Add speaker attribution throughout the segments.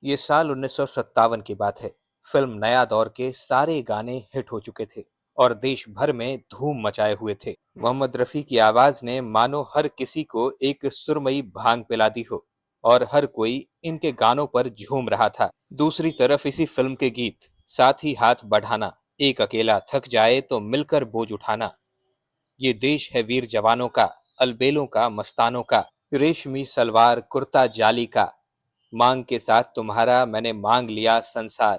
Speaker 1: ये साल 1957 की बात है। फिल्म नया दौर के सारे गाने हिट हो चुके थे और देश भर में धूम मचाए हुए थे। मोहम्मद रफी की आवाज ने मानो हर किसी को एक सुरमई भांग पिला दी हो और हर कोई इनके गानों पर झूम रहा था। दूसरी तरफ इसी फिल्म के गीत, साथ ही हाथ बढ़ाना, एक अकेला थक जाए तो मिलकर बोझ उठाना, ये देश है वीर जवानों का, अलबेलों का, मस्तानों का, रेशमी सलवार कुर्ता जाली का, मांग के साथ तुम्हारा मैंने मांग लिया संसार,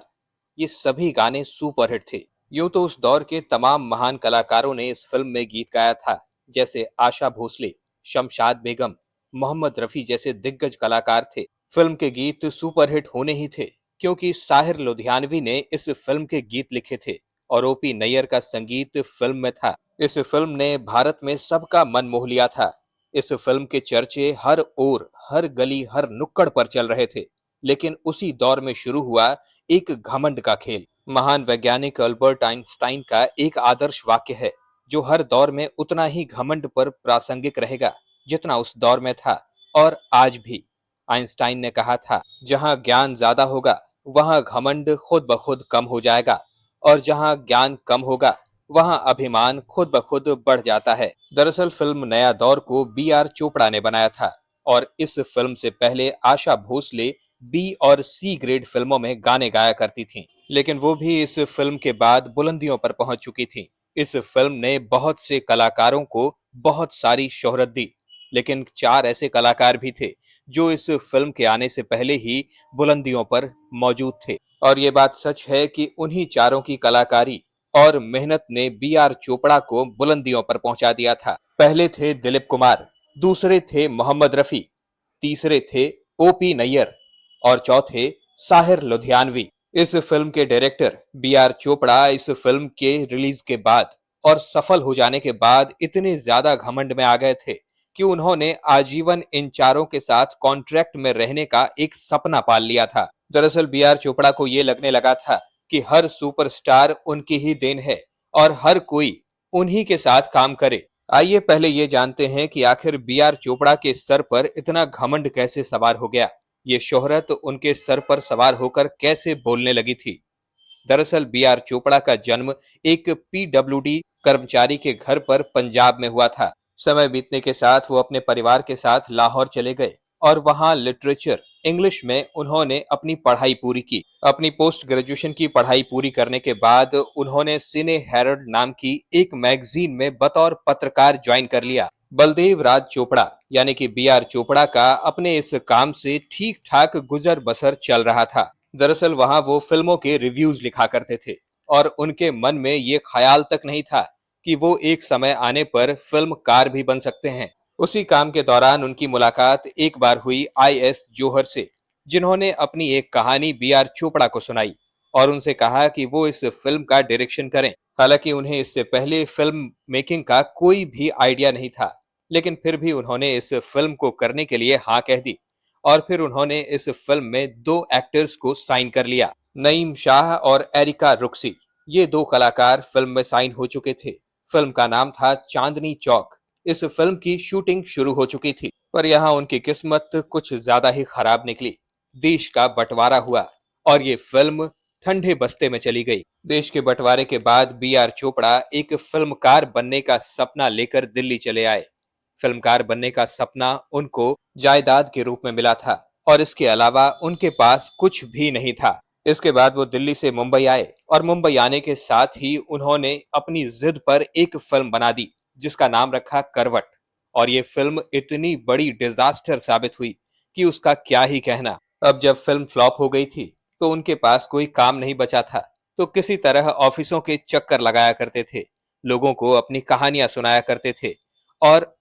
Speaker 1: ये सभी गाने सुपरहिट थे। यूं तो उस दौर के तमाम महान कलाकारों ने इस फिल्म में गीत गाया था, जैसे आशा भोसले, शमशाद बेगम, मोहम्मद रफी जैसे दिग्गज कलाकार थे। फिल्म के गीत सुपरहिट होने ही थे क्योंकि साहिर लुधियानवी ने इस फिल्म के गीत लिखे थे और ओपी नैयर का संगीत फिल्म में था। इस फिल्म ने भारत में सबका मन मोह लिया था। इस फिल्म के चर्चे हर ओर, हर गली, हर नुक्कड़ पर चल रहे थे। लेकिन उसी दौर में शुरू हुआ एक घमंड का खेल। महान वैज्ञानिक अल्बर्ट आइंस्टाइन का एक आदर्श वाक्य है जो हर दौर में उतना ही घमंड पर प्रासंगिक रहेगा जितना उस दौर में था और आज भी। आइंस्टाइन ने कहा था, जहां ज्ञान ज्यादा होगा वहां घमंड खुद ब खुद कम हो जाएगा और जहां ज्ञान कम होगा वहां अभिमान खुद ब खुद बढ़ जाता है। दरअसल फिल्म नया दौर को बी आर चोपड़ा ने बनाया था और इस फिल्म से पहले आशा भोसले बी और सी ग्रेड फिल्मों में गाने गाया करती थीं, लेकिन वो भी इस फिल्म के बाद बुलंदियों पर पहुंच चुकी थीं। इस फिल्म ने बहुत से कलाकारों को बहुत सारी शोहरत दी, लेकिन चार ऐसे कलाकार भी थे जो इस फिल्म के आने से पहले ही बुलंदियों पर मौजूद थे। और ये बात सच है कि उन्हीं चारों की कलाकारी और मेहनत ने बी आर चोपड़ा को बुलंदियों पर पहुंचा दिया था। पहले थे दिलीप कुमार, दूसरे थे मोहम्मद रफी, तीसरे थे ओपी नैयर और चौथे साहिर लुधियानवी। इस फिल्म के डायरेक्टर बी आर चोपड़ा इस फिल्म के रिलीज के बाद और सफल हो जाने के बाद इतने ज्यादा घमंड में आ गए थे कि उन्होंने आजीवन इन चारों के साथ कॉन्ट्रैक्ट में रहने का एक सपना पाल लिया था। दरअसल बी आर चोपड़ा को ये लगने लगा था कि हर सुपरस्टार उनकी ही देन है और हर कोई उन्हीं के साथ काम करे। आइए पहले ये जानते हैं कि आखिर बी आर चोपड़ा के सर पर इतना घमंड कैसे सवार हो गया। ये शोहरत उनके सर पर सवार होकर कैसे बोलने लगी थी। दरअसल बी आर चोपड़ा का जन्म एक पीडब्ल्यूडी कर्मचारी के घर पर पंजाब में हुआ था। समय बीतने के साथ वो अपने परिवार के साथ लाहौर चले गए और वहां लिटरेचर, इंग्लिश में उन्होंने अपनी पढ़ाई पूरी की। अपनी पोस्ट ग्रेजुएशन की पढ़ाई पूरी करने के बाद उन्होंने सिने हेरल्ड नाम की एक मैगजीन में बतौर पत्रकार ज्वाइन कर लिया। बलदेव राज चोपड़ा यानी कि बी आर चोपड़ा का अपने इस काम से ठीक ठाक गुजर बसर चल रहा था। दरअसल वहां वो फिल्मों के रिव्यूज लिखा करते थे और उनके मन में ये ख्याल तक नहीं था कि वो एक समय आने पर फिल्मकार भी बन सकते हैं। उसी काम के दौरान उनकी मुलाकात एक बार हुई आई एस जोहर से, जिन्होंने अपनी एक कहानी बी आर चोपड़ा को सुनाई और उनसे कहा कि वो इस फिल्म का डायरेक्शन करें। हालांकि उन्हें इससे पहले फिल्म मेकिंग का कोई भी आइडिया नहीं था, लेकिन फिर भी उन्होंने इस फिल्म को करने के लिए हाँ कह दी और फिर उन्होंने इस फिल्म में दो एक्टर्स को साइन कर लिया, नईम शाह और एरिका रुक्सी। ये दो कलाकार फिल्म में साइन हो चुके थे। फिल्म का नाम था चांदनी चौक। इस फिल्म की शूटिंग शुरू हो चुकी थी, पर यहाँ उनकी किस्मत कुछ ज्यादा ही खराब निकली। देश का बंटवारा हुआ और ये फिल्म ठंडे बस्ते में चली गई। देश के बंटवारे के बाद बी आर चोपड़ा एक फिल्मकार बनने का सपना लेकर दिल्ली चले आए। फिल्मकार बनने का सपना उनको जायदाद के रूप में मिला था और इसके अलावा उनके पास कुछ भी नहीं था। इसके बाद वो दिल्ली से मुंबई आए और मुंबई आने के साथ ही उन्होंने अपनी जिद पर एक फिल्म बना दी जिसका नाम रखा करवट। और ये फिल्म इतनी बड़ी डिजास्टर साबित हुई कि उसका क्या ही कहना। अब जब फिल्म फ्लॉप हो गई थी तो उनके पास कोई काम नहीं बचा था, तो किसी तरह ऑफिसों के चक्कर लगाया करते थे, लोगों को अपनी कहानियां सुनाया करते थे और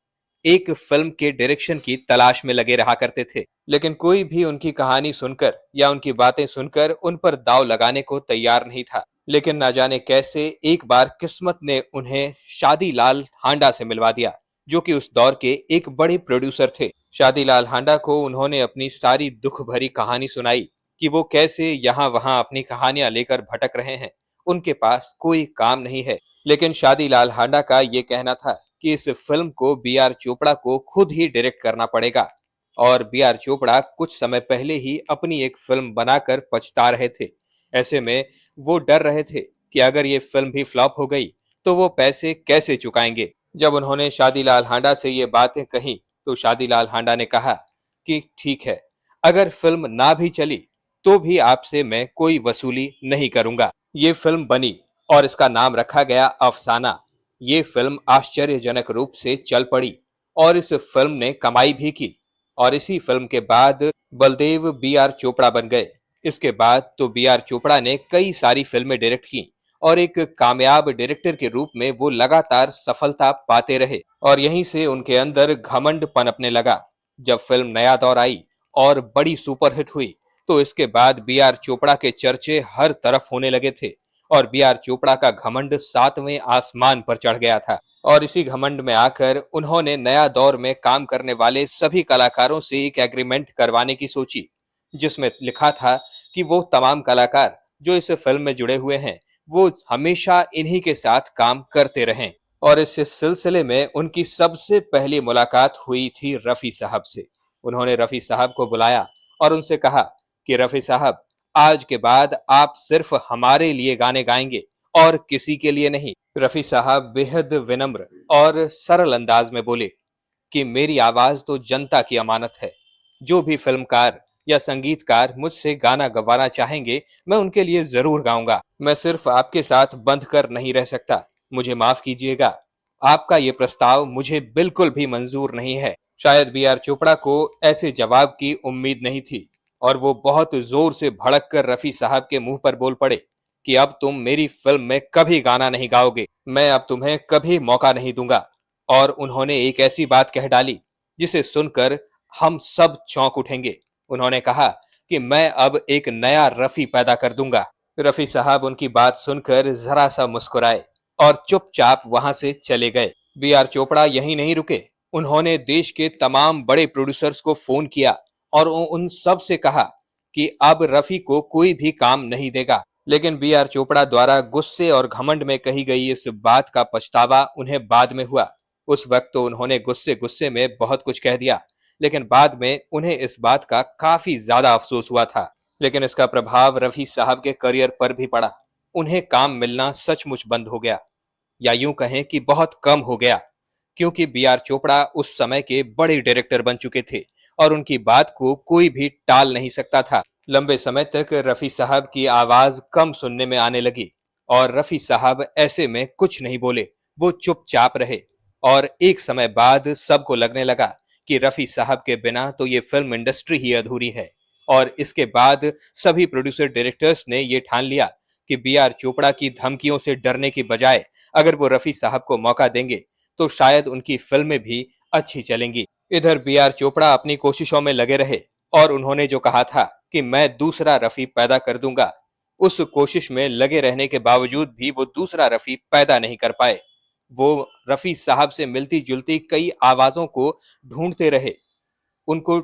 Speaker 1: एक फिल्म के डायरेक्शन की तलाश में लगे रहा करते थे। लेकिन कोई भी उनकी कहानी सुनकर या उनकी बातें सुनकर उन पर दांव लगाने को तैयार नहीं था। लेकिन ना जाने कैसे एक बार किस्मत ने उन्हें शादीलाल हांडा से मिलवा दिया, जो कि उस दौर के एक बड़े प्रोड्यूसर थे। शादीलाल हांडा को उन्होंने अपनी सारी दुख भरी कहानी सुनाई कि वो कैसे यहाँ वहां अपनी कहानियां लेकर भटक रहे हैं, उनके पास कोई काम नहीं है। लेकिन शादीलाल हांडा का ये कहना था कि इस फिल्म को बी आर चोपड़ा को खुद ही डायरेक्ट करना पड़ेगा। और बी आर चोपड़ा कुछ समय पहले ही अपनी एक फिल्म बनाकर पछता रहे थे। ऐसे में वो डर रहे थे कि अगर ये फिल्म भी फ्लॉप हो गई तो वो पैसे कैसे चुकाएंगे। जब उन्होंने शादीलाल हांडा से ये बातें कही तो शादीलाल हांडा ने कहा कि ठीक है, अगर फिल्म ना भी चली तो भी आपसे मैं कोई वसूली नहीं करूंगा। ये फिल्म बनी और इसका नाम रखा गया अफसाना। ये फिल्म आश्चर्यजनक रूप से चल पड़ी और इस फिल्म ने कमाई भी की और इसी फिल्म के बाद बलदेव बी आर चोपड़ा बन गए। इसके बाद तो बी आर चोपड़ा ने कई सारी फिल्में डायरेक्ट की और एक कामयाब डायरेक्टर के रूप में वो लगातार सफलता पाते रहे और यहीं से उनके अंदर घमंड पनपने लगा। जब फिल्म नया दौर आई और बड़ी सुपरहिट हुई तो इसके बाद बी आर चोपड़ा के चर्चे हर तरफ होने लगे थे और बी आर चोपड़ा का घमंड सातवें आसमान पर चढ़ गया था। और इसी घमंड में आकर उन्होंने नया दौर में काम करने वाले सभी कलाकारों से एक एग्रीमेंट करवाने की सोची, जिसमें लिखा था कि वो तमाम कलाकार जो इस फिल्म में जुड़े हुए हैं वो हमेशा इन्हीं के साथ काम करते रहें। और इस सिलसिले में उनकी सबसे पहली मुलाकात हुई थी रफी साहब से। उन्होंने रफी साहब को बुलाया और उनसे कहा कि रफी साहब, आज के बाद आप सिर्फ हमारे लिए गाने गाएंगे और किसी के लिए नहीं। रफी साहब बेहद विनम्र और सरल अंदाज में बोले कि मेरी आवाज तो जनता की अमानत है। जो भी फिल्मकार या संगीतकार मुझसे गाना गवाना चाहेंगे मैं उनके लिए जरूर गाऊंगा। मैं सिर्फ आपके साथ बंध कर नहीं रह सकता। मुझे माफ कीजिएगा, आपका ये प्रस्ताव मुझे बिल्कुल भी मंजूर नहीं है। शायद बी आर चोपड़ा को ऐसे जवाब की उम्मीद नहीं थी और वो बहुत जोर से भड़क कर रफी साहब के मुंह पर बोल पड़े कि अब तुम मेरी फिल्म में कभी गाना नहीं गाओगे, मैं अब तुम्हें कभी मौका नहीं दूंगा। और उन्होंने एक ऐसी बात कह डाली जिसे सुनकर हम सब चौंक उठेंगे। उन्होंने कहा कि मैं अब एक नया रफी पैदा कर दूंगा। रफी साहब उनकी बात सुनकर जरा सा मुस्कुराए और चुपचाप वहां से चले गए। बी आर चोपड़ा यहीं नहीं रुके। उन्होंने देश के तमाम बड़े प्रोड्यूसर्स को फोन किया और उन सब से कहा कि अब रफी को कोई भी काम नहीं देगा। लेकिन बी आर चोपड़ा द्वारा गुस्से और घमंड में कही गई इस बात का पछतावा उन्हें बाद में हुआ। उस वक्त तो उन्होंने गुस्से गुस्से में बहुत कुछ कह दिया, लेकिन बाद में उन्हें इस बात का काफी ज्यादा अफसोस हुआ था। लेकिन इसका प्रभाव रफी साहब के करियर पर भी पड़ा। उन्हें काम मिलना सचमुच बंद हो गया, या यूं कहें कि बहुत कम हो गया, क्योंकि बी आर चोपड़ा उस समय के बड़े डायरेक्टर बन चुके थे और उनकी बात को कोई भी टाल नहीं सकता था। लंबे समय तक रफी साहब की आवाज कम सुनने में आने लगी और रफी साहब ऐसे में कुछ नहीं बोले, वो चुपचाप रहे। और एक समय बाद सबको लगने लगा कि रफी साहब के बिना तो ये फिल्म इंडस्ट्री ही अधूरी है। और इसके बाद सभी प्रोड्यूसर डायरेक्टर्स ने ये ठान लिया कि बी आर चोपड़ा की धमकियों से डरने की बजाय अगर वो रफी साहब को मौका देंगे तो शायद उनकी फिल्में भी अच्छी चलेंगी। इधर बी आर चोपड़ा अपनी कोशिशों में लगे रहे और उन्होंने जो कहा था कि मैं दूसरा रफी पैदा कर दूंगा, उस कोशिश में लगे रहने के बावजूद भी वो दूसरा रफी पैदा नहीं कर पाए। वो रफी साहब से मिलती जुलती कई आवाजों को ढूंढते रहे, उनको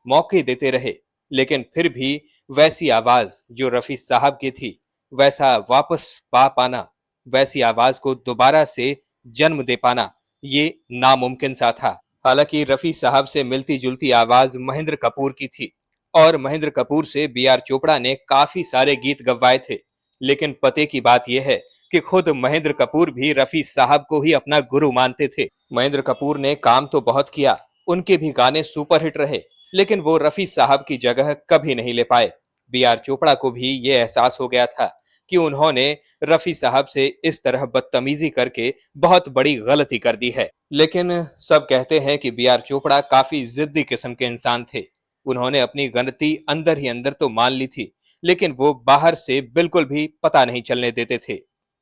Speaker 1: मौके देते रहे, लेकिन फिर भी वैसी आवाज जो रफी साहब की थी वैसा वापस पा पाना, वैसी आवाज को दोबारा से जन्म दे पाना, ये नामुमकिन सा था। हालांकि रफी साहब से मिलती जुलती आवाज महेंद्र कपूर की थी और महेंद्र कपूर से बी आर चोपड़ा ने काफी सारे गीत गवाए थे। लेकिन पते की बात यह है कि खुद महेंद्र कपूर भी रफी साहब को ही अपना गुरु मानते थे। महेंद्र कपूर ने काम तो बहुत किया, उनके भी गाने सुपरहिट रहे, लेकिन वो रफी साहब की जगह कभी नहीं ले पाए। बी आर चोपड़ा को भी ये एहसास हो गया था कि उन्होंने रफी साहब से इस तरह बदतमीजी करके बहुत बड़ी गलती कर दी है। लेकिन सब कहते हैं कि बी आर चोपड़ा काफी जिद्दी किस्म के इंसान थे। उन्होंने अपनी गलती अंदर ही अंदर तो मान ली थी, लेकिन वो बाहर से बिल्कुल भी पता नहीं चलने देते थे।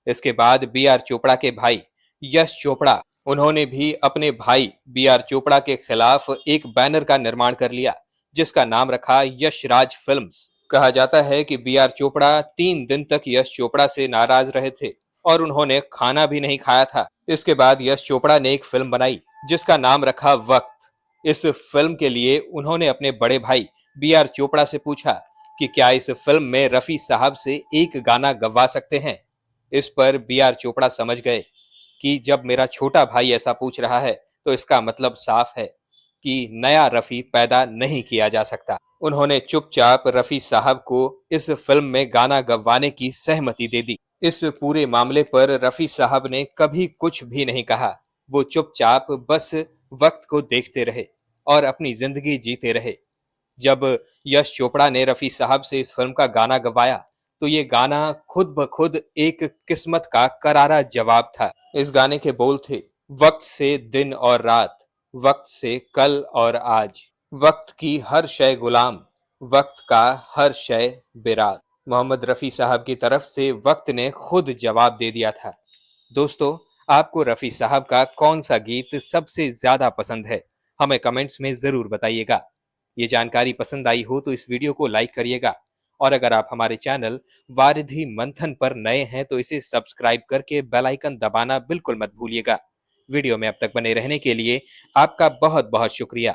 Speaker 1: इसके बाद बी आर चोपड़ा के भाई यश चोपड़ा, उन्होंने भी अपने भाई बी आर चोपड़ा के खिलाफ एक बैनर का निर्माण कर लिया जिसका नाम रखा यश राज फिल्म्स। कहा जाता है कि बी आर चोपड़ा 3 दिन तक यश चोपड़ा से नाराज रहे थे और उन्होंने खाना भी नहीं खाया था। इसके बाद यश चोपड़ा ने एक फिल्म बनाई जिसका नाम रखा वक्त। इस फिल्म के लिए उन्होंने अपने बड़े भाई बी आर चोपड़ा से पूछा कि क्या इस फिल्म में रफी साहब से एक गाना गवा सकते हैं। इस पर बी आर चोपड़ा समझ गए कि जब मेरा छोटा भाई ऐसा पूछ रहा है तो इसका मतलब साफ है कि नया रफी पैदा नहीं किया जा सकता। उन्होंने चुपचाप रफी साहब को इस फिल्म में गाना गवाने की सहमति दे दी। इस पूरे मामले पर रफी साहब ने कभी कुछ भी नहीं कहा। वो चुपचाप बस वक्त को देखते रहे और अपनी जिंदगी जीते रहे। जब यश चोपड़ा ने रफी साहब से इस फिल्म का गाना गवाया, तो ये गाना खुद ब खुद एक किस्मत का करारा जवाब था। इस गाने के बोल थे, वक्त से दिन और रात, वक्त से कल और आज, वक्त की हर शय गुलाम, वक्त का हर शय बिराद। मोहम्मद रफी साहब की तरफ से वक्त ने खुद जवाब दे दिया था। दोस्तों, आपको रफी साहब का कौन सा गीत सबसे ज्यादा पसंद है? हमें कमेंट्स में जरूर बताइएगा। ये जानकारी पसंद आई हो तो इस वीडियो को लाइक करिएगा, और अगर आप हमारे चैनल वारिधि मंथन पर नए हैं तो इसे सब्सक्राइब करके बेल आइकन दबाना बिल्कुल मत भूलिएगा। वीडियो में अब तक बने रहने के लिए आपका बहुत बहुत शुक्रिया।